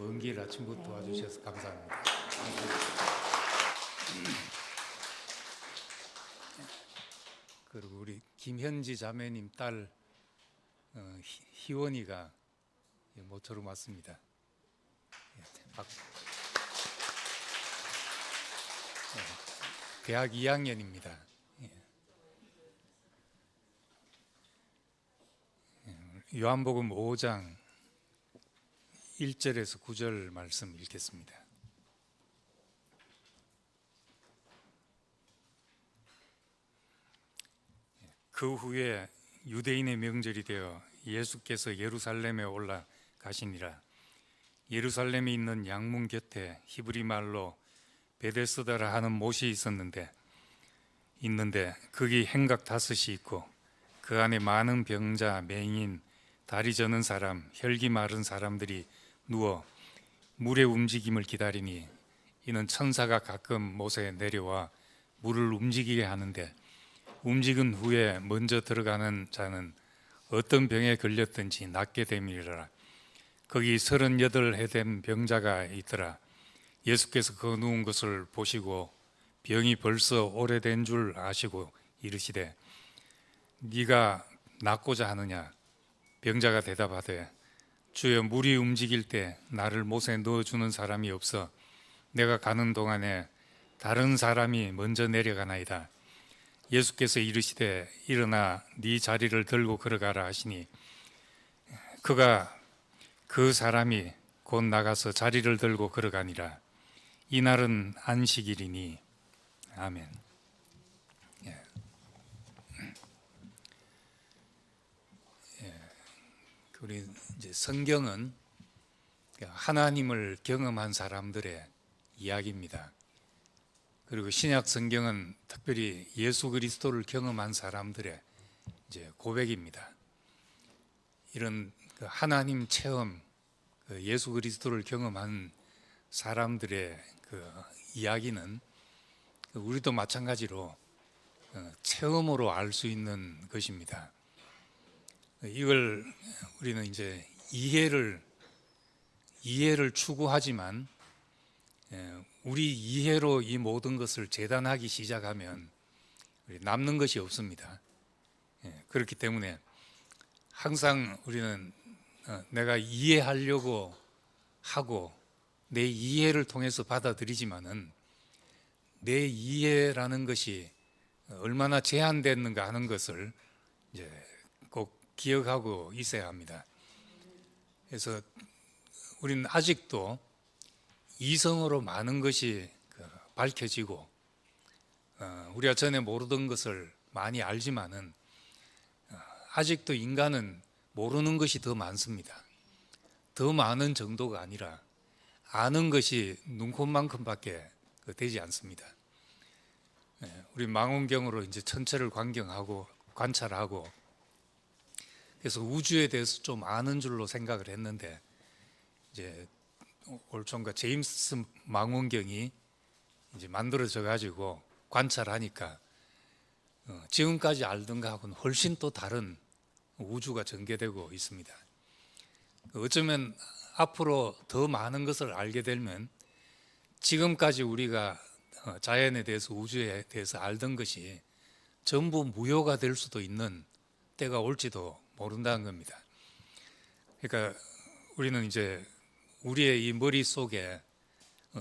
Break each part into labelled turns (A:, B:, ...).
A: 먼 길 아침부터 와주셔서 감사합니다. 그리고 우리 김현지 자매님 딸 희원이가 모처럼 왔습니다. 대학 2학년입니다. 요한복음 5장 1절에서 9절 말씀 읽겠습니다. 그 후에 유대인의 명절이 되어 예수께서 예루살렘에 올라가시니라. 예루살렘에 있는 양문 곁에 히브리 말로 베데스다라 하는 못이 있는데 거기 행각 5이 있고 그 안에 많은 병자, 맹인, 다리 저는 사람, 혈기 마른 사람들이 누워 물의 움직임을 기다리니 이는 천사가 가끔 못에 내려와 물을 움직이게 하는데 움직인 후에 먼저 들어가는 자는 어떤 병에 걸렸든지 낫게 됨이라. 거기 38해 된 병자가 있더라. 예수께서 그 누운 것을 보시고 병이 벌써 오래된 줄 아시고 이르시되 네가 낫고자 하느냐? 병자가 대답하되 주여, 물이 움직일 때 나를 못에 넣어주는 사람이 없어 내가 가는 동안에 다른 사람이 먼저 내려가나이다. 예수께서 이르시되 일어나 네 자리를 들고 걸어가라 하시니 그 사람이 곧 나가서 자리를 들고 걸어가니라. 이날은 안식일이니. 아멘. 우리 이제 성경은 하나님을 경험한 사람들의 이야기입니다. 그리고 신약 성경은 특별히 예수 그리스도를 경험한 사람들의 이제 고백입니다. 이런 하나님 체험, 예수 그리스도를 경험한 사람들의 이야기는 우리도 마찬가지로 체험으로 알 수 있는 것입니다. 이걸 우리는 이제 이해를 추구하지만 우리 이해로 이 모든 것을 재단하기 시작하면 남는 것이 없습니다. 그렇기 때문에 항상 우리는 내가 이해하려고 하고 내 이해를 통해서 받아들이지만은 내 이해라는 것이 얼마나 제한됐는가 하는 것을 이제 꼭 기억하고 있어야 합니다. 그래서 우리는 아직도 이성으로 많은 것이 밝혀지고 우리가 전에 모르던 것을 많이 알지만은 아직도 인간은 모르는 것이 더 많습니다. 더 많은 정도가 아니라 아는 것이 눈곱만큼밖에 되지 않습니다. 우리 망원경으로 이제 천체를 관찰하고 그래서 우주에 대해서 좀 아는 줄로 생각을 했는데 이제 올초인가 제임스 망원경이 이제 만들어져 가지고 관찰하니까 지금까지 알던 것하고는 훨씬 또 다른 우주가 전개되고 있습니다. 어쩌면 앞으로 더 많은 것을 알게 되면 지금까지 우리가 자연에 대해서 우주에 대해서 알던 것이 전부 무효가 될 수도 있는 때가 올지도 모른다는 겁니다. 그러니까 우리는 이제 우리의 이 머릿속에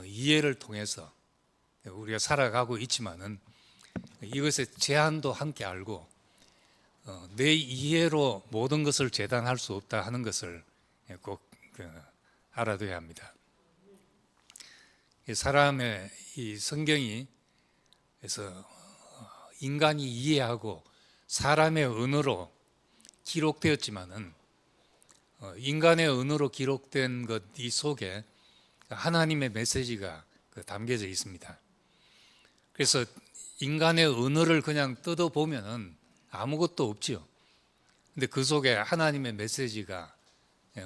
A: 이해를 통해서 우리가 살아가고 있지만은 이것의 제한도 함께 알고 내 이해로 모든 것을 재단할 수 없다 하는 것을 꼭 알아둬야 합니다. 사람의 이 성경이 그래서 인간이 이해하고 사람의 언어로 기록되었지만은 인간의 언어로 기록된 것 이 속에 하나님의 메시지가 담겨져 있습니다. 그래서 인간의 언어를 그냥 뜯어보면은 아무것도 없지요. 근데 그 속에 하나님의 메시지가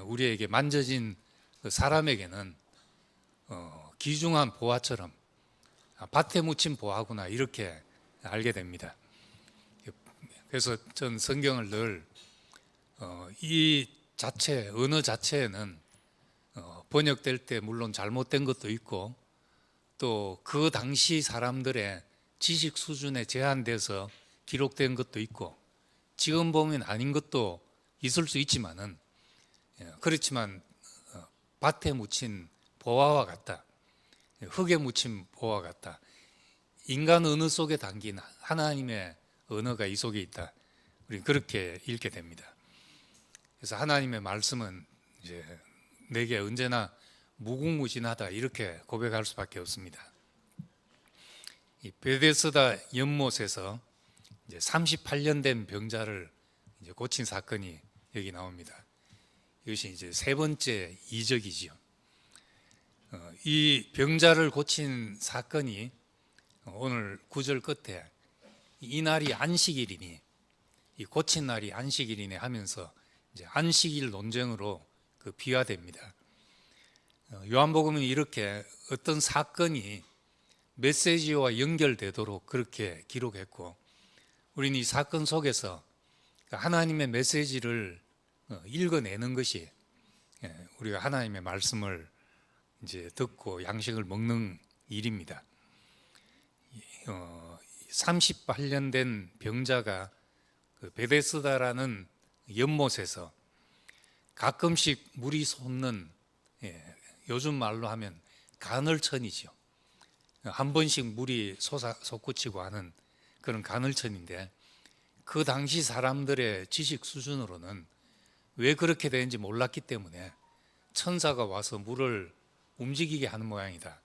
A: 우리에게 만져진 사람에게는 귀중한 보화처럼 밭에 묻힌 보화구나 이렇게 알게 됩니다. 그래서 전 성경을 늘 이 언어 자체에는 번역될 때 물론 잘못된 것도 있고 또 그 당시 사람들의 지식 수준에 제한돼서 기록된 것도 있고 지금 보면 아닌 것도 있을 수 있지만은 그렇지만 밭에 묻힌 보화와 같다. 흙에 묻힌 보화와 같다. 인간 언어 속에 담긴 하나님의 언어가 이 속에 있다. 우리 그렇게 읽게 됩니다. 그래서 하나님의 말씀은 이제 내게 언제나 무궁무진하다 이렇게 고백할 수밖에 없습니다. 이 베데스다 연못에서 이제 38년 된 병자를 이제 고친 사건이 여기 나옵니다. 이것이 이제 세 번째 이적이지요. 이 병자를 고친 사건이 오늘 9절 끝에 이 날이 안식일이니 이 고친 날이 안식일이네 하면서 이제 안식일 논쟁으로 그 비화됩니다. 요한복음은 이렇게 어떤 사건이 메시지와 연결되도록 그렇게 기록했고 우리는 이 사건 속에서 하나님의 메시지를 읽어내는 것이 우리가 하나님의 말씀을 이제 듣고 양식을 먹는 일입니다. 38년 된 병자가 그 베데스다라는 연못에서 가끔씩 물이 솟는 요즘 말로 하면 간헐천이죠. 한 번씩 물이 솟구치고 하는 그런 간헐천인데 그 당시 사람들의 지식 수준으로는 왜 그렇게 되는지 몰랐기 때문에 천사가 와서 물을 움직이게 하는 모양이다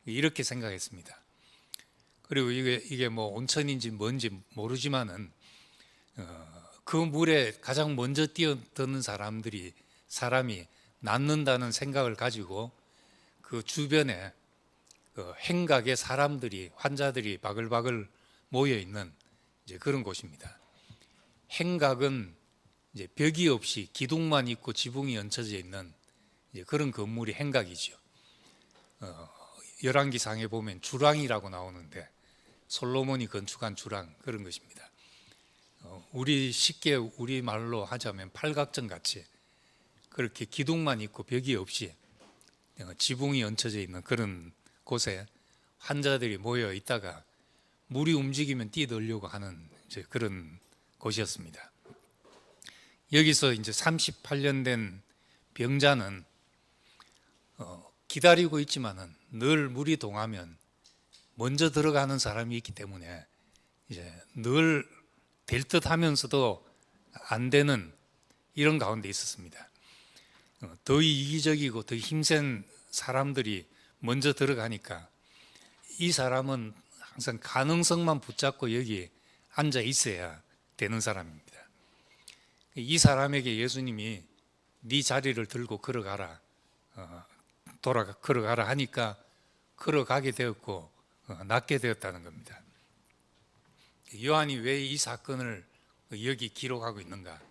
A: 이렇게 생각했습니다. 그리고 이게 뭐 온천인지 뭔지 모르지만은 그 물에 가장 먼저 뛰어드는 사람이 낫는다는 생각을 가지고 그 주변에 그 행각의 사람들이 환자들이 바글바글 모여 있는 이제 그런 곳입니다. 행각은 이제 벽이 없이 기둥만 있고 지붕이 얹혀져 있는 이제 그런 건물이 행각이죠. 열왕기상에 보면 주랑이라고 나오는데 솔로몬이 건축한 주랑 그런 것입니다. 쉽게 우리 말로 하자면 팔각정 같이 그렇게 기둥만 있고 벽이 없이 지붕이 얹혀져 있는 그런 곳에 환자들이 모여 있다가 물이 움직이면 뛰어들려고 하는 이제 그런 곳이었습니다. 여기서 이제 38년 된 병자는 기다리고 있지만은 늘 물이 동하면 먼저 들어가는 사람이 있기 때문에 이제 늘 될 듯 하면서도 안 되는 이런 가운데 있었습니다. 더 이기적이고 더 힘센 사람들이 먼저 들어가니까 이 사람은 항상 가능성만 붙잡고 여기 앉아 있어야 되는 사람입니다. 이 사람에게 예수님이 네 자리를 들고 걸어가라 걸어가라 하니까 걸어가게 되었고 낫게 되었다는 겁니다. 요한이 왜 이 사건을 여기 기록하고 있는가?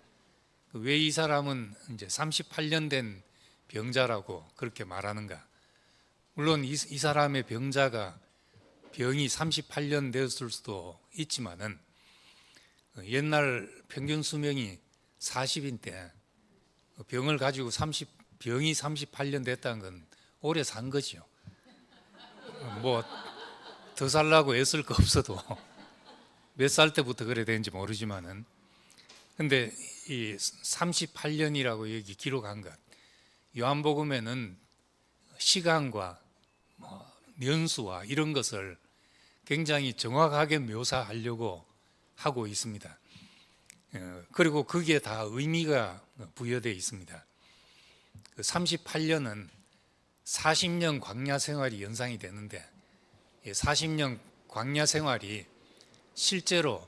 A: 왜 이 사람은 이제 38년 된 병자라고 그렇게 말하는가? 물론 이 사람의 병자가 병이 38년 되었을 수도 있지만은 옛날 평균 수명이 40인데 병을 가지고 병이 38년 됐다는 건 오래 산 거죠. 뭐 더 살라고 애쓸 거 없어도 몇 살 때부터 그래 되는지 모르지만은 근데 이 38년이라고 여기 기록한 것 요한복음에는 시간과 년수와 이런 것을 굉장히 정확하게 묘사하려고 하고 있습니다. 그리고 거기에 다 의미가 부여되어 있습니다. 38년은 40년 광야 생활이 연상이 되는데 40년 광야 생활이 실제로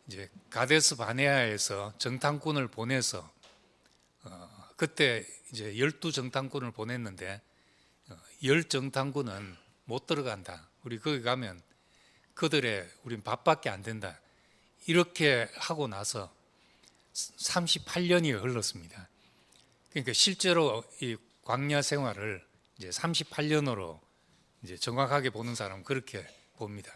A: 이제 가데스 바네아에서 정탐꾼을 보내서 그때 이제 12정탐꾼을 보냈는데 10정탐꾼은 못 들어간다. 우리 거기 가면 우린 밥밖에 안 된다. 이렇게 하고 나서 38년이 흘렀습니다. 그러니까 실제로 이 광야 생활을 이제 38년으로 이제 정확하게 보는 사람은 그렇게 봅니다.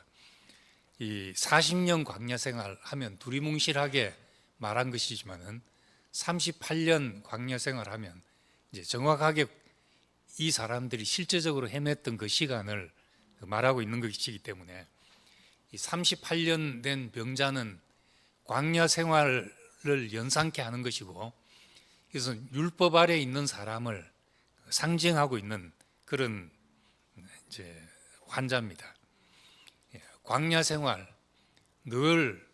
A: 이 40년 광야 생활 하면 두리뭉실하게 말한 것이지만은 38년 광야 생활 하면 이제 정확하게 이 사람들이 실제적으로 헤맸던 그 시간을 말하고 있는 것이기 때문에 이 38년 된 병자는 광야 생활을 연상케 하는 것이고, 그래서 율법 아래 있는 사람을 상징하고 있는 그런 이제 환자입니다. 광야 생활, 늘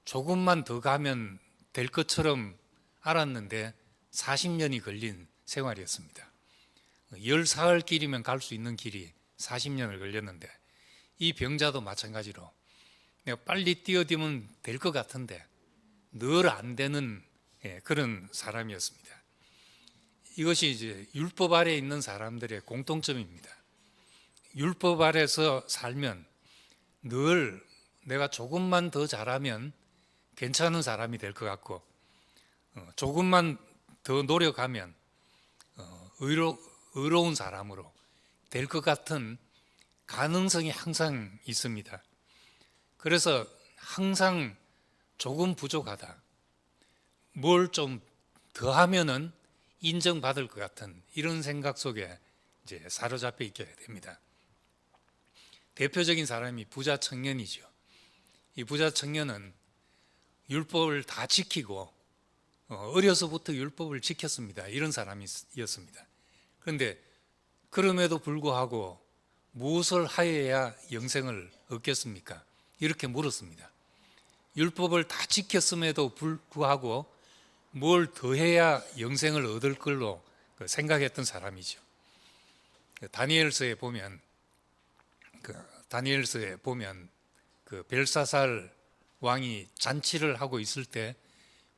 A: 조금만 더 가면 될 것처럼 알았는데 40년이 걸린 생활이었습니다. 10사흘 길이면 갈 수 있는 길이 40년을 걸렸는데, 이 병자도 마찬가지로 내가 빨리 뛰어들면 될 것 같은데 늘 안 되는 그런 사람이었습니다. 이것이 이제 율법 아래 있는 사람들의 공통점입니다. 율법 아래서 살면 늘 내가 조금만 더 잘하면 괜찮은 사람이 될 것 같고, 조금만 더 노력하면 의로운 사람으로 될 것 같은 가능성이 항상 있습니다. 그래서 항상 조금 부족하다, 뭘 좀 더 하면은 인정받을 것 같은 이런 생각 속에 이제 사로잡혀 있게 됩니다. 대표적인 사람이 부자 청년이죠. 이 부자 청년은 율법을 다 지키고 어려서부터 율법을 지켰습니다. 이런 사람이었습니다. 그런데 그럼에도 불구하고 무엇을 하여야 영생을 얻겠습니까? 이렇게 물었습니다. 율법을 다 지켰음에도 불구하고 뭘 더해야 영생을 얻을 걸로 생각했던 사람이죠. 다니엘서에 보면 그 벨사살 왕이 잔치를 하고 있을 때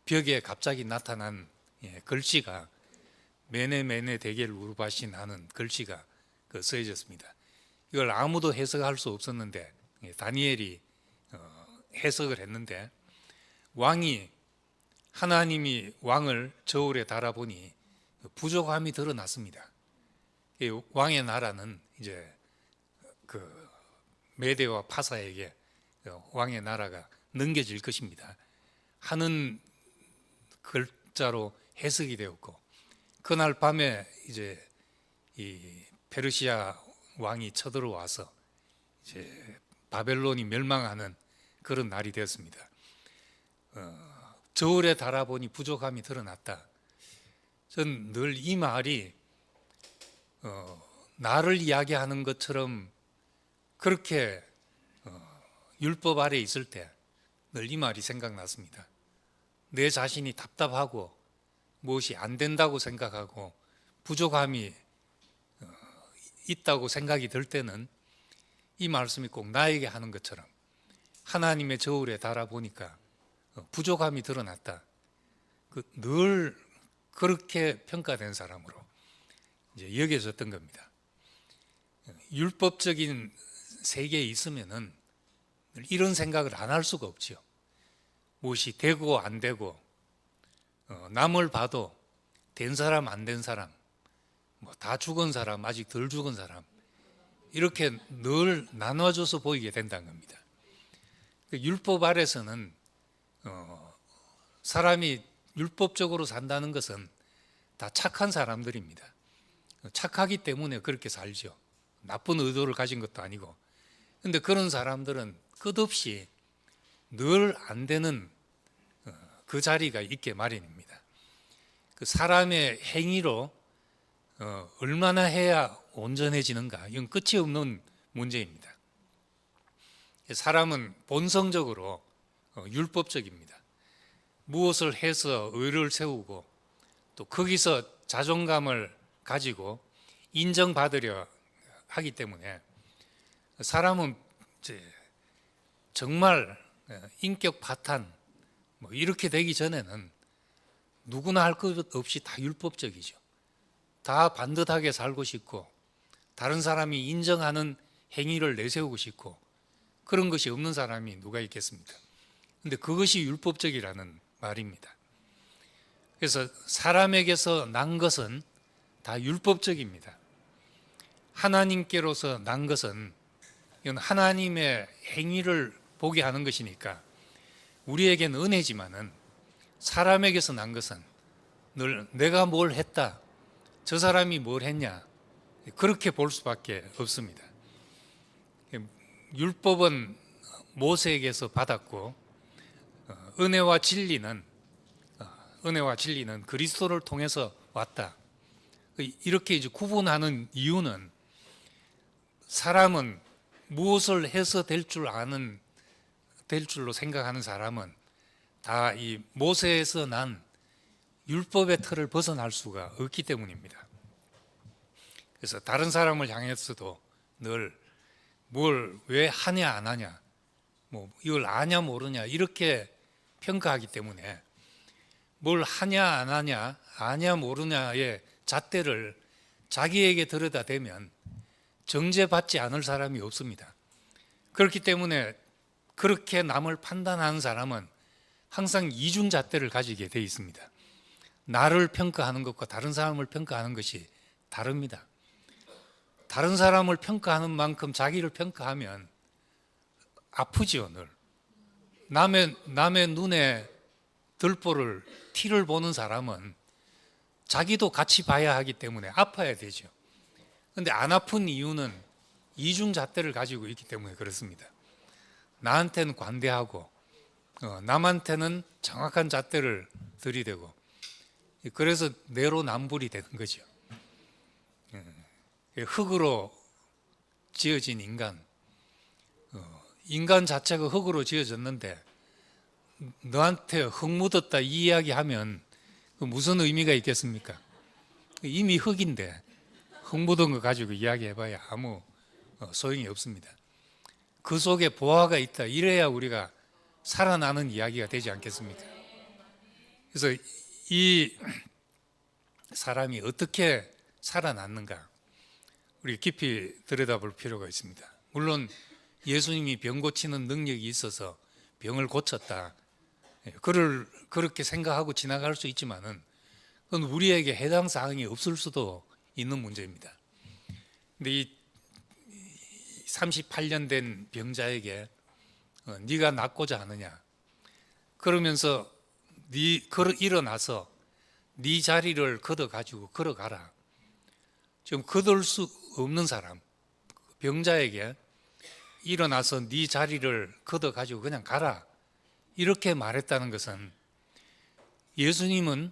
A: 벽에 갑자기 나타난 글씨가 메네 데겔 우르바신 하는 글씨가 써있었습니다. 이걸 아무도 해석할 수 없었는데 다니엘이 해석을 했는데, 하나님이 왕을 저울에 달아보니 부족함이 드러났습니다. 왕의 나라는 이제 그 메대와 파사에게 왕의 나라가 넘겨질 것입니다 하는 글자로 해석이 되었고, 그날 밤에 이제 이 페르시아 왕이 쳐들어와서 이제 바벨론이 멸망하는 그런 날이 되었습니다. 저울에 달아보니 부족함이 드러났다. 전 늘 이 말이 나를 이야기하는 것처럼, 그렇게 율법 아래 있을 때 늘 이 말이 생각났습니다. 내 자신이 답답하고 무엇이 안 된다고 생각하고 부족함이 있다고 생각이 들 때는 이 말씀이 꼭 나에게 하는 것처럼 하나님의 저울에 달아보니까 부족함이 드러났다. 늘 그렇게 평가된 사람으로 이제 여겨졌던 겁니다. 율법적인 세계에 있으면은 이런 생각을 안 할 수가 없죠. 무엇이 되고 안 되고, 남을 봐도 된 사람 안 된 사람, 다 죽은 사람, 아직 덜 죽은 사람, 이렇게 늘 나눠져서 보이게 된다는 겁니다. 율법 아래서는 사람이 율법적으로 산다는 것은 다 착한 사람들입니다. 착하기 때문에 그렇게 살죠. 나쁜 의도를 가진 것도 아니고. 그런데 그런 사람들은 끝없이 늘 안 되는 그 자리가 있게 마련입니다. 그 사람의 행위로 얼마나 해야 온전해지는가, 이건 끝이 없는 문제입니다. 사람은 본성적으로 율법적입니다. 무엇을 해서 의를 세우고 또 거기서 자존감을 가지고 인정받으려 하기 때문에, 사람은 정말 인격 파탄 이렇게 되기 전에는 누구나 할 것 없이 다 율법적이죠. 다 반듯하게 살고 싶고 다른 사람이 인정하는 행위를 내세우고 싶고, 그런 것이 없는 사람이 누가 있겠습니까? 그런데 그것이 율법적이라는 말입니다. 그래서 사람에게서 난 것은 다 율법적입니다. 하나님께로서 난 것은 이건 하나님의 행위를 보게 하는 것이니까 우리에게는 은혜지만은, 사람에게서 난 것은 늘 내가 뭘 했다, 저 사람이 뭘 했냐, 그렇게 볼 수밖에 없습니다. 율법은 모세에게서 받았고 은혜와 진리는 그리스도를 통해서 왔다. 이렇게 이제 구분하는 이유는 사람은 무엇을 해서 될 줄로 생각하는 사람은 다 이 모세에서 난 율법의 틀을 벗어날 수가 없기 때문입니다. 그래서 다른 사람을 향해서도 늘 뭘 왜 하냐 안 하냐, 뭐 이걸 아냐 모르냐 이렇게 평가하기 때문에 뭘 하냐 안 하냐, 아냐 모르냐의 잣대를 자기에게 들여다 대면 정죄받지 않을 사람이 없습니다. 그렇기 때문에 그렇게 남을 판단하는 사람은 항상 이중잣대를 가지게 돼 있습니다. 나를 평가하는 것과 다른 사람을 평가하는 것이 다릅니다. 다른 사람을 평가하는 만큼 자기를 평가하면 아프지요, 늘. 남의 눈에 들보를 티를 보는 사람은 자기도 같이 봐야 하기 때문에 아파야 되죠. 그런데 안 아픈 이유는 이중잣대를 가지고 있기 때문에 그렇습니다. 나한테는 관대하고 남한테는 정확한 잣대를 들이대고, 그래서 내로남불이 되는 거죠. 흙으로 지어진 인간 자체가 흙으로 지어졌는데 너한테 흙 묻었다 이 이야기하면 무슨 의미가 있겠습니까? 이미 흙인데 흙 묻은 거 가지고 이야기해봐야 아무 소용이 없습니다. 그 속에 보화가 있다, 이래야 우리가 살아나는 이야기가 되지 않겠습니까? 그래서 이 사람이 어떻게 살아났는가, 우리 깊이 들여다볼 필요가 있습니다. 물론 예수님이 병 고치는 능력이 있어서 병을 고쳤다, 그렇게 생각하고 지나갈 수 있지만은 그건 우리에게 해당 사항이 없을 수도 있는 문제입니다. 근데 이 38년 된 병자에게 네가 낫고자 하느냐, 그러면서 일어나서 네 자리를 걷어가지고 걸어가라. 지금 걷을 수 없는 사람, 병자에게 일어나서 네 자리를 걷어가지고 그냥 가라, 이렇게 말했다는 것은 예수님은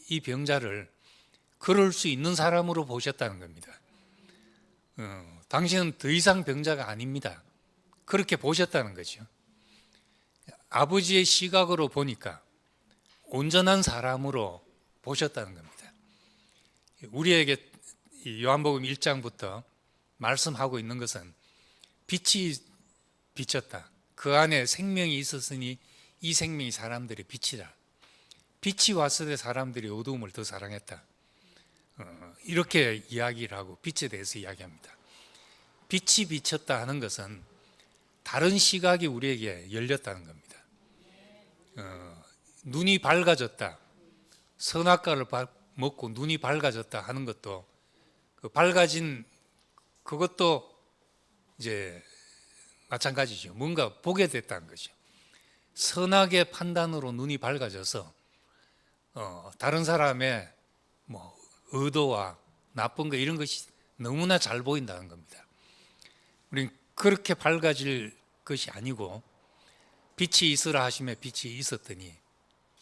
A: 이 병자를 걸을 수 있는 사람으로 보셨다는 겁니다. 당신은 더 이상 병자가 아닙니다. 그렇게 보셨다는 거죠. 아버지의 시각으로 보니까 온전한 사람으로 보셨다는 겁니다. 우리에게 요한복음 1장부터 말씀하고 있는 것은 빛이 비쳤다, 그 안에 생명이 있었으니 이 생명이 사람들의 빛이다, 빛이 왔을 때 사람들이 어두움을 더 사랑했다, 이렇게 이야기를 하고 빛에 대해서 이야기합니다. 빛이 비쳤다 하는 것은 다른 시각이 우리에게 열렸다는 겁니다. 눈이 밝아졌다, 선악과를 먹고 눈이 밝아졌다 하는 것도 그 밝아진 그것도 이제 마찬가지죠. 뭔가 보게 됐다는 거죠. 선악의 판단으로 눈이 밝아져서 다른 사람의 뭐 의도와 나쁜 거 이런 것이 너무나 잘 보인다는 겁니다. 우리는 그렇게 밝아질 것이 아니고 빛이 있으라 하심에 빛이 있었더니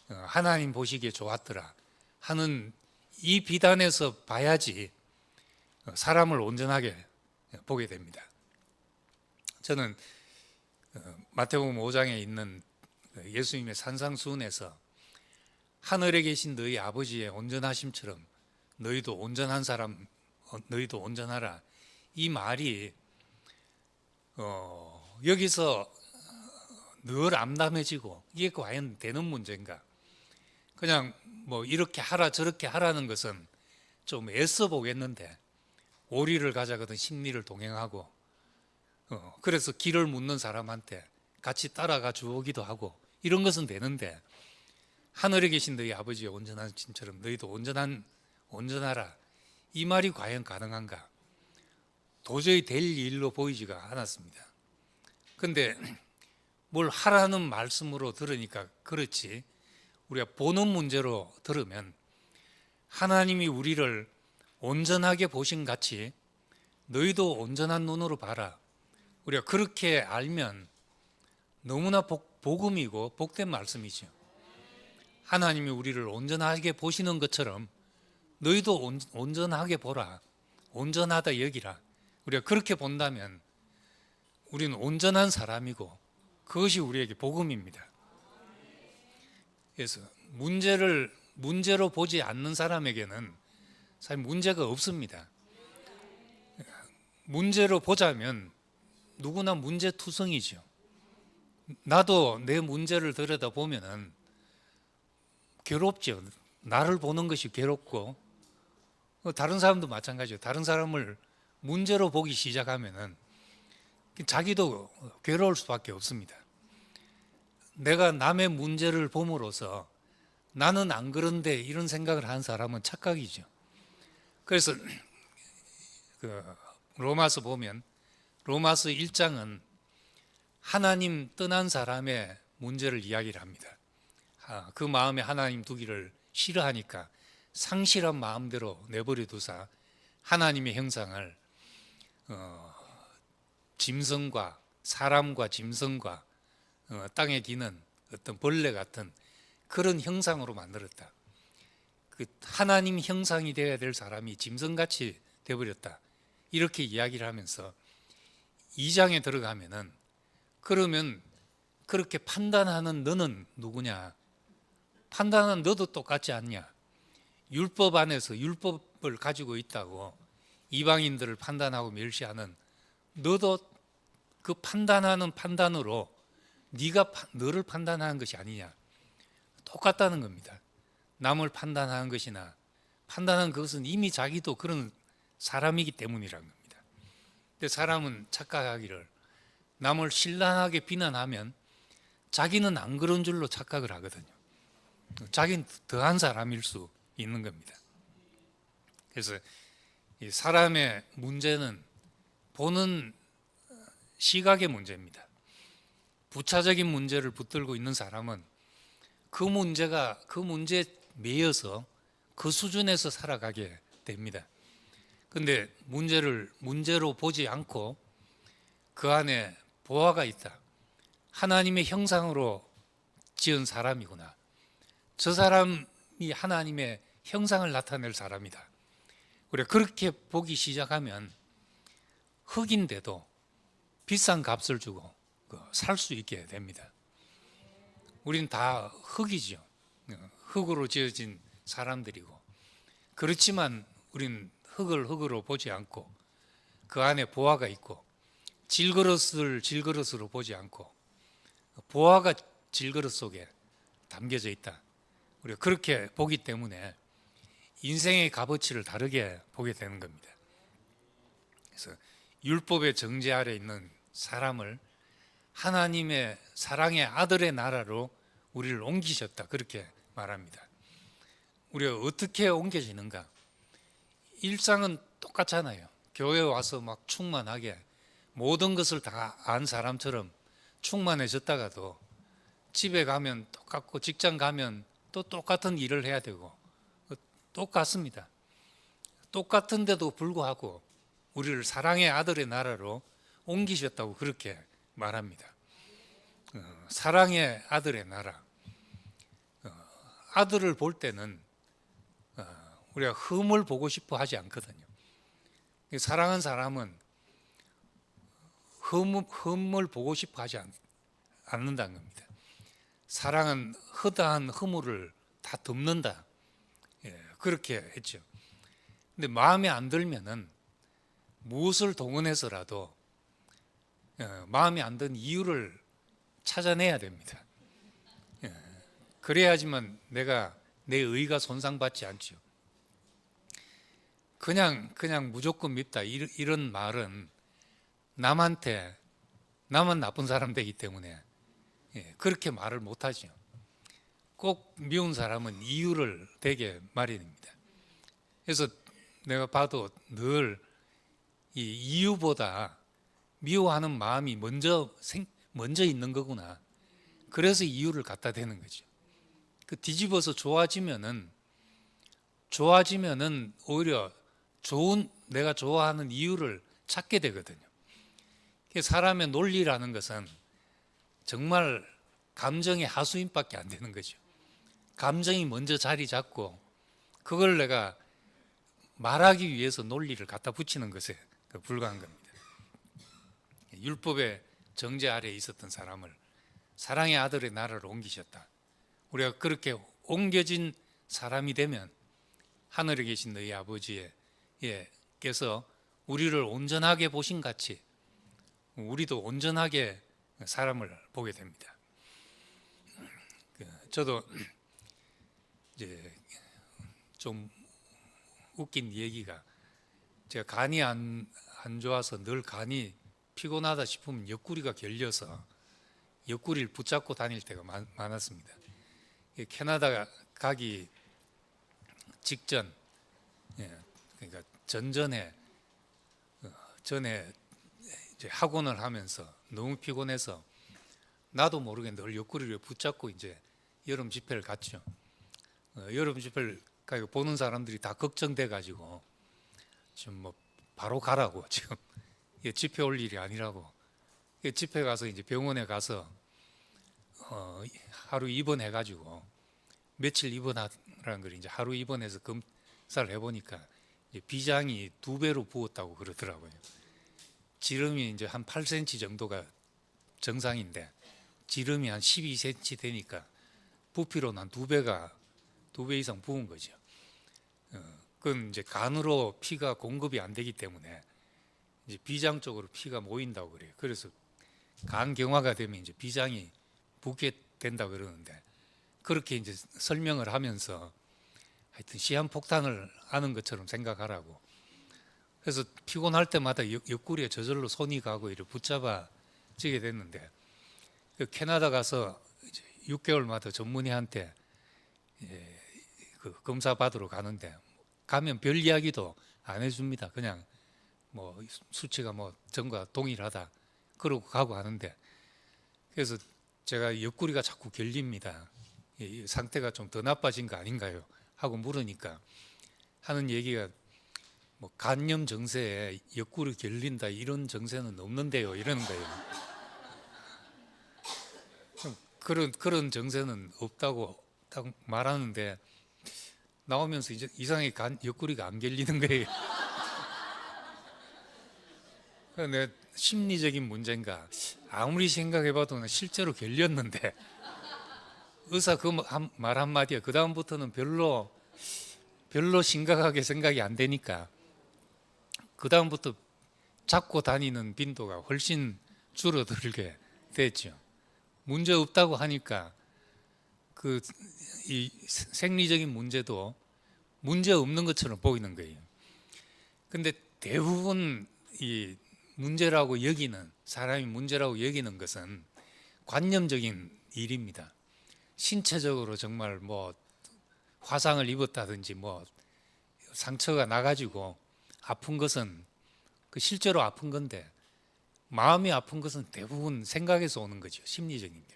A: 하나님 보시기에 좋았더라 하는 이 비단에서 봐야지 사람을 온전하게 보게 됩니다. 저는 마태복음 5장에 있는 예수님의 산상수훈에서 하늘에 계신 너희 아버지의 온전하심처럼 너희도 온전한 사람, 너희도 온전하라, 이 말이 여기서 늘 암담해지고 이게 과연 되는 문제인가? 그냥 뭐 이렇게 하라 저렇게 하라는 것은 좀 애써 보겠는데 오리를 가져가던 심리를 동행하고 그래서 길을 묻는 사람한테 같이 따라가 주오기도 하고 이런 것은 되는데, 하늘에 계신 너희 아버지의 온전하심처럼 너희도 온전하라, 이 말이 과연 가능한가? 도저히 될 일로 보이지가 않았습니다. 그런데 뭘 하라는 말씀으로 들으니까 그렇지, 우리가 보는 문제로 들으면 하나님이 우리를 온전하게 보신 같이 너희도 온전한 눈으로 봐라. 우리가 그렇게 알면 너무나 복음이고 복된 말씀이죠. 하나님이 우리를 온전하게 보시는 것처럼 너희도 온전하게 보라. 온전하다 여기라. 우리가 그렇게 본다면 우리는 온전한 사람이고 그것이 우리에게 복음입니다. 그래서 문제로 보지 않는 사람에게는 사실 문제가 없습니다. 문제로 보자면 누구나 문제투성이죠. 나도 내 문제를 들여다보면은 괴롭죠. 나를 보는 것이 괴롭고 다른 사람도 마찬가지예요. 다른 사람을 문제로 보기 시작하면은 자기도 괴로울 수밖에 없습니다. 내가 남의 문제를 봄으로써 나는 안 그런데 이런 생각을 하는 사람은 착각이죠. 그래서 로마서 보면 로마서 1장은 하나님 떠난 사람의 문제를 이야기를 합니다. 그 마음에 하나님 두기를 싫어하니까 상실한 마음대로 내버려 두사 하나님의 형상을 짐승과 사람과 짐승과 땅에 기는 어떤 벌레 같은 그런 형상으로 만들었다. 그 하나님 형상이 되어야 될 사람이 짐승같이 되어버렸다. 이렇게 이야기를 하면서 2장에 들어가면은 그러면 그렇게 판단하는 너는 누구냐? 판단하는 너도 똑같지 않냐? 율법 안에서 율법을 가지고 있다고 이방인들을 판단하고 멸시하는 너도 그 판단하는 판단으로 네가 너를 판단하는 것이 아니냐? 똑같다는 겁니다. 남을 판단하는 것이나 판단하는 것은 이미 자기도 그런 사람이기 때문이라는 겁니다. 근데 사람은 착각하기를 남을 신랄하게 비난하면 자기는 안 그런 줄로 착각을 하거든요. 자기는 더한 사람일 수 있는 겁니다. 그래서 이 사람의 문제는 보는 시각의 문제입니다. 부차적인 문제를 붙들고 있는 사람은 그 문제에 매여서 그 수준에서 살아가게 됩니다. 그런데 문제로 보지 않고 그 안에 보화가 있다. 하나님의 형상으로 지은 사람이구나. 저 사람이 하나님의 형상을 나타낼 사람이다. 우리가 그렇게 보기 시작하면 흙인데도 비싼 값을 주고 살 수 있게 됩니다. 우린 다 흙이죠. 흙으로 지어진 사람들이고 그렇지만 우린 흙을 흙으로 보지 않고 그 안에 보화가 있고 질그릇을 질그릇으로 보지 않고 보화가 질그릇 속에 담겨져 있다. 우리가 그렇게 보기 때문에 인생의 값어치를 다르게 보게 되는 겁니다. 그래서 율법의 정죄 아래 있는 사람을 하나님의 사랑의 아들의 나라로 우리를 옮기셨다. 그렇게 말합니다. 우리가 어떻게 옮겨지는가? 일상은 똑같잖아요. 교회 와서 막 충만하게 모든 것을 다 안 사람처럼 충만해졌다가도 집에 가면 똑같고 직장 가면 또 똑같은 일을 해야 되고 똑같습니다. 똑같은데도 불구하고 우리를 사랑의 아들의 나라로 옮기셨다고 그렇게 말합니다. 사랑의 아들의 나라. 아들을 볼 때는 우리가 흠을 보고 싶어 하지 않거든요. 사랑하는 사람은 흠을 보고 싶어 하지 않는다는 겁니다. 사랑은 허다한 허물을 다 덮는다. 그렇게 했죠. 근데 마음에 안 들면은 무엇을 동원해서라도 마음에 안 든 이유를 찾아내야 됩니다. 그래야지만 내 의가 손상받지 않죠. 그냥 무조건 밉다 이런 말은 나만 나쁜 사람 되기 때문에 그렇게 말을 못하죠. 꼭 미운 사람은 이유를 대게 마련입니다. 그래서 내가 봐도 늘 이 이유보다 미워하는 마음이 먼저 있는 거구나. 그래서 이유를 갖다 대는 거죠. 그 뒤집어서 좋아지면은 오히려 내가 좋아하는 이유를 찾게 되거든요. 사람의 논리라는 것은 정말 감정의 하수인밖에 안 되는 거죠. 감정이 먼저 자리 잡고 그걸 내가 말하기 위해서 논리를 갖다 붙이는 것에 불과한 겁니다. 율법의 정죄 아래에 있었던 사람을 사랑의 아들의 나라로 옮기셨다. 우리가 그렇게 옮겨진 사람이 되면 하늘에 계신 너희 아버지께서 우리를 온전하게 보신 같이 우리도 온전하게 사람을 보게 됩니다. 저도 이제 좀 웃긴 얘기가, 제가 간이 안 좋아서 늘 간이 피곤하다 싶으면 옆구리가 결려서 옆구리를 붙잡고 다닐 때가 많았습니다. 캐나다 가기 직전, 그러니까 전에 이제 학원을 하면서 너무 피곤해서 나도 모르게 늘 옆구리를 붙잡고 이제 여름 집회를 갔죠. 여름 집회를 보는 사람들이 다 걱정돼 가지고 지금 뭐 바로 가라고, 지금 집회 올 일이 아니라고. 집회 가서 이제 병원에 가서 하루 입원해 가지고 며칠 입원하라는 걸 이제 하루 입원해서 검사를 해보니까 이제 비장이 2배로 부었다고 그러더라고요. 지름이 이제 한 8cm 정도가 정상인데 지름이 한 12cm 되니까 부피로는 한 2배 이상 부은 거죠. 그건 이제 간으로 피가 공급이 안 되기 때문에 이제 비장 쪽으로 피가 모인다고 그래요. 그래서 간 경화가 되면 이제 비장이 붓게 된다 그러는데, 그렇게 이제 설명을 하면서 하여튼 시한폭탄을 하는 것처럼 생각하라고. 그래서 피곤할 때마다 옆구리에 저절로 손이 가고 이렇게 붙잡아지게 됐는데, 캐나다 가서 이제 6개월마다 전문의한테 그 검사 받으러 가는데 가면 별 이야기도 안 해줍니다. 그냥 뭐 수치가 뭐 전과 동일하다 그러고 가고 하는데, 그래서 제가 옆구리가 자꾸 결립니다. 이 상태가 좀 더 나빠진 거 아닌가요? 하고 물으니까 하는 얘기가 뭐 간염 증세에 옆구리 결린다 이런 증세는 없는데요, 이러는 거예요. 그런 증세는 없다고 딱 말하는데 나오면서 이제 이상하게 옆구리가 안 결리는 거예요. 내 심리적인 문제인가, 아무리 생각해봐도 실제로 결렸는데 의사 그 말 한마디에 그 다음부터는 별로 심각하게 생각이 안 되니까 그 다음부터 잡고 다니는 빈도가 훨씬 줄어들게 됐죠. 문제 없다고 하니까 이 생리적인 문제도 문제 없는 것처럼 보이는 거예요. 근데 대부분 이 문제라고 여기는, 사람이 문제라고 여기는 것은 관념적인 일입니다. 신체적으로 정말 뭐 화상을 입었다든지 뭐 상처가 나가지고 아픈 것은 실제로 아픈 건데, 마음이 아픈 것은 대부분 생각에서 오는 거죠. 심리적인 게.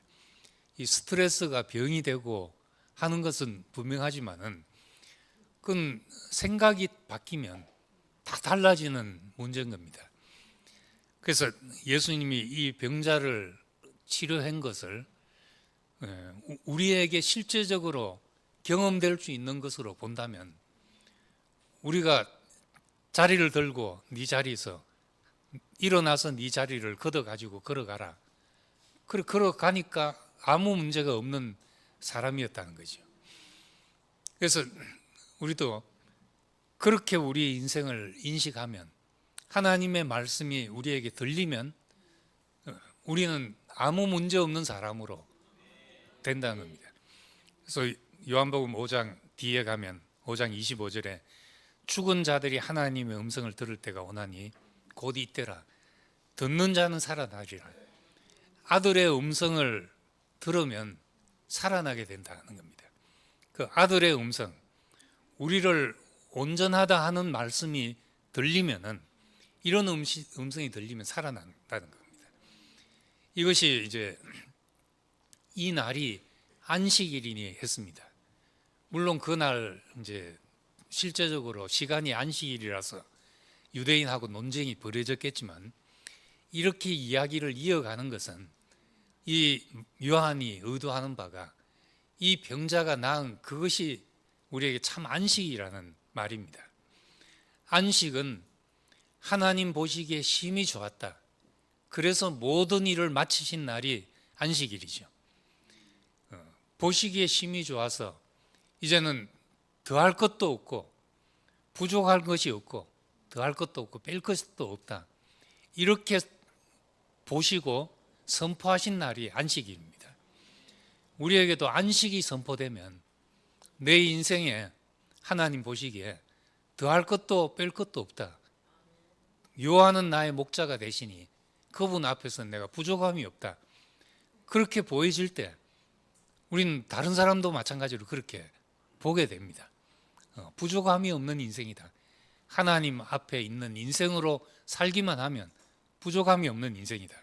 A: 이 스트레스가 병이 되고 하는 것은 분명하지만은 그건 생각이 바뀌면 다 달라지는 문제인 겁니다. 그래서 예수님이 이 병자를 치료한 것을 우리에게 실제적으로 경험될 수 있는 것으로 본다면, 우리가 자리를 들고 네 자리에서 일어나서 네 자리를 걷어가지고 걸어가라, 걸어가니까 아무 문제가 없는 사람이었다는 거죠. 그래서 우리도 그렇게 우리의 인생을 인식하면, 하나님의 말씀이 우리에게 들리면 우리는 아무 문제 없는 사람으로 된다는 겁니다. 그래서 요한복음 5장 뒤에 가면 5장 25절에 죽은 자들이 하나님의 음성을 들을 때가 오나니 곧 이때라. 듣는 자는 살아나리라. 아들의 음성을 들으면 살아나게 된다는 겁니다. 그 아들의 음성, 우리를 온전하다 하는 말씀이 들리면은, 이런 음성이 들리면 살아난다는 겁니다. 이것이 이제 이 날이 안식일이니 했습니다. 물론 그날 이제 실제적으로 시간이 안식일이라서 유대인하고 논쟁이 벌어졌겠지만 이렇게 이야기를 이어가는 것은 이 요한이 의도하는 바가 이 병자가 나은 그것이 우리에게 참 안식이라는 말입니다. 안식은 하나님 보시기에 심히 좋았다. 그래서 모든 일을 마치신 날이 안식일이죠. 보시기에 심히 좋아서 이제는 더할 것도 없고 부족할 것이 없고 더할 것도 없고 뺄 것도 없다. 이렇게 보시고 선포하신 날이 안식일입니다. 우리에게도 안식이 선포되면 내 인생에 하나님 보시기에 더할 것도 뺄 것도 없다. 요한은 나의 목자가 되시니 그분 앞에서 내가 부족함이 없다. 그렇게 보여질 때 우리는 다른 사람도 마찬가지로 그렇게 보게 됩니다. 부족함이 없는 인생이다. 하나님 앞에 있는 인생으로 살기만 하면 부족함이 없는 인생이다.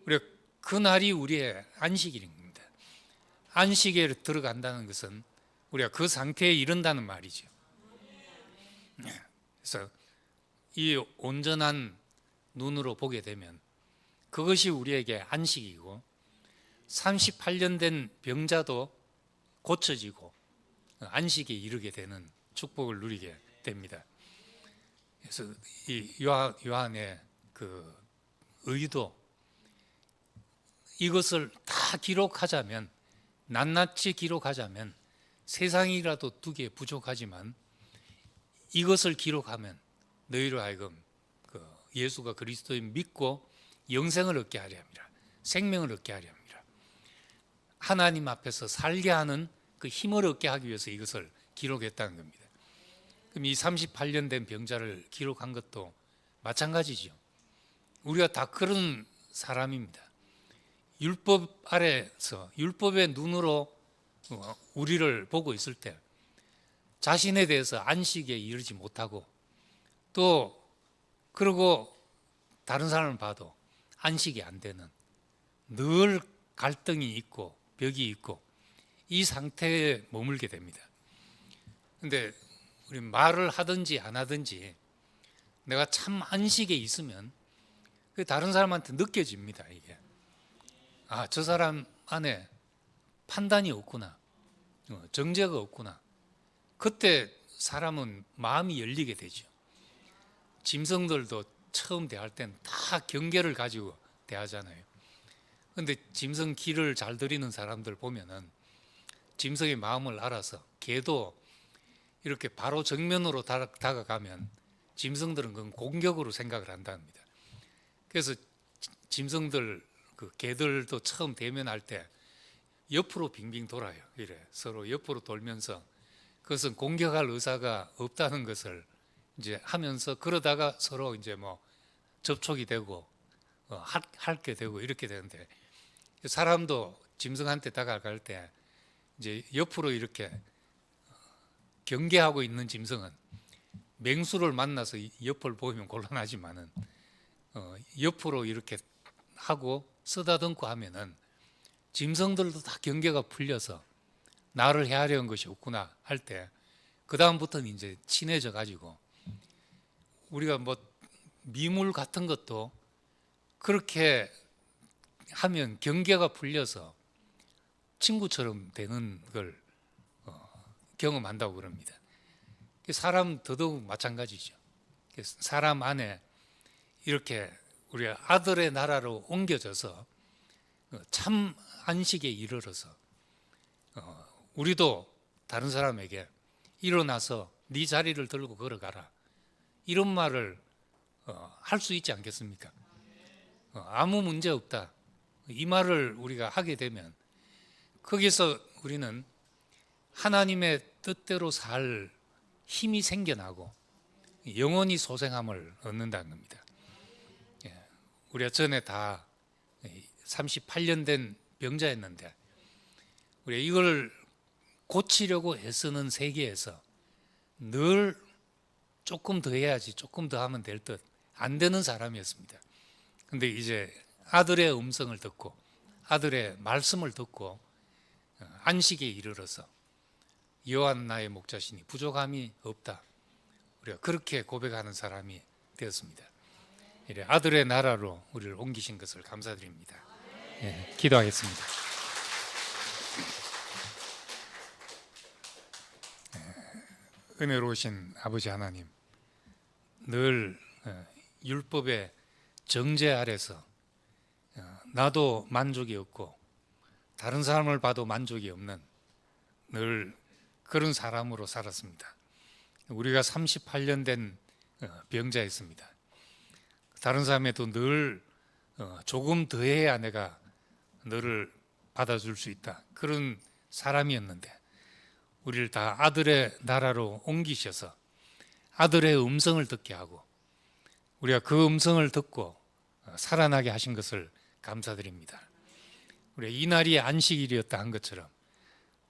A: 우리가 그 날이 우리의 안식일입니다. 안식에 들어간다는 것은 우리가 그 상태에 이른다는 말이죠. 그래서 이 온전한 눈으로 보게 되면 그것이 우리에게 안식이고 38년 된 병자도 고쳐지고 안식에 이르게 되는 축복을 누리게 됩니다. 그래서 이 요한의 그 의도, 이것을 다 기록하자면, 낱낱이 기록하자면 세상이라도 두개 부족하지만 이것을 기록하면 너희로 하여금 그 예수가 그리스도인 믿고 영생을 얻게 하려 함이라, 생명을 얻게 하려 함이라, 하나님 앞에서 살게 하는 그 힘을 얻게 하기 위해서 이것을 기록했다는 겁니다. 그럼 이 38년 된 병자를 기록한 것도 마찬가지죠. 우리가 다 그런 사람입니다. 율법 아래서 율법의 눈으로 우리를 보고 있을 때 자신에 대해서 안식에 이르지 못하고, 또 그러고 다른 사람을 봐도 안식이 안 되는, 늘 갈등이 있고 벽이 있고 이 상태에 머물게 됩니다. 근데 우리 말을 하든지 안 하든지 내가 참 안식에 있으면 다른 사람한테 느껴집니다. 이게 저 사람 안에 판단이 없구나, 정죄가 없구나. 그때 사람은 마음이 열리게 되죠. 짐승들도 처음 대할 땐 다 경계를 가지고 대하잖아요. 근데 짐승 길을 잘 들이는 사람들 보면은 짐승의 마음을 알아서, 개도 이렇게 바로 정면으로 다가가면 짐승들은 그건 공격으로 생각을 한답니다. 그래서 짐승들, 그 개들도 처음 대면할 때 옆으로 빙빙 돌아요. 이래 서로 옆으로 돌면서, 그것은 공격할 의사가 없다는 것을 이제 하면서, 그러다가 서로 이제 뭐 접촉이 되고 핥게 되고 이렇게 되는데, 사람도 짐승한테 다가갈 때 이제 옆으로 이렇게 경계하고 있는 짐승은 맹수를 만나서 옆을 보이면 곤란하지만은 옆으로 이렇게 하고 쓰다듬고 하면은 짐승들도 다 경계가 풀려서 나를 헤아려는 것이 없구나 할 때, 그 다음부터는 이제 친해져 가지고, 우리가 뭐 미물 같은 것도 그렇게 하면 경계가 풀려서 친구처럼 되는 걸 경험한다고 그럽니다. 사람 더더욱 마찬가지죠. 사람 안에 이렇게 우리가 아들의 나라로 옮겨져서 참 안식에 이르러서 우리도 다른 사람에게 일어나서 네 자리를 들고 걸어가라, 이런 말을 할 수 있지 않겠습니까? 아무 문제 없다, 이 말을 우리가 하게 되면 거기서 우리는 하나님의 뜻대로 살 힘이 생겨나고 영원히 소생함을 얻는다는 겁니다. 우리가 전에 다 38년 된 병자였는데, 우리가 이걸 고치려고 애쓰는 세계에서 늘 조금 더 해야지, 조금 더 하면 될 듯 안 되는 사람이었습니다. 근데 이제 아들의 음성을 듣고 아들의 말씀을 듣고 안식에 이르러서 요한 나의 목자시니 부족함이 없다, 우리가 그렇게 고백하는 사람이 되었습니다. 이래 아들의 나라로 우리를 옮기신 것을 감사드립니다. 예, 기도하겠습니다. 은혜로우신 아버지 하나님, 늘 율법의 정죄 아래서 나도 만족이 없고 다른 사람을 봐도 만족이 없는 늘 그런 사람으로 살았습니다. 우리가 38년 된 병자였습니다. 다른 사람에도 늘 조금 더해야 내가 너를 받아줄 수 있다, 그런 사람이었는데 우리를 다 아들의 나라로 옮기셔서 아들의 음성을 듣게 하고 우리가 그 음성을 듣고 살아나게 하신 것을 감사드립니다. 우리가 이 날이 안식일이었다 한 것처럼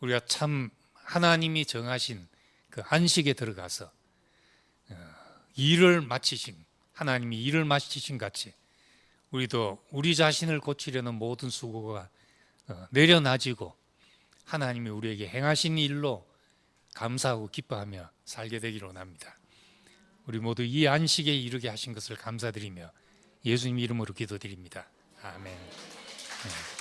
A: 우리가 참 하나님이 정하신 그 안식에 들어가서 일을 마치신, 하나님이 일을 마치신 같이 우리도 우리 자신을 고치려는 모든 수고가 내려놔지고 하나님이 우리에게 행하신 일로 감사하고 기뻐하며 살게 되기를 원합니다. 우리 모두 이 안식에 이르게 하신 것을 감사드리며 예수님 이름으로 기도드립니다. 아멘.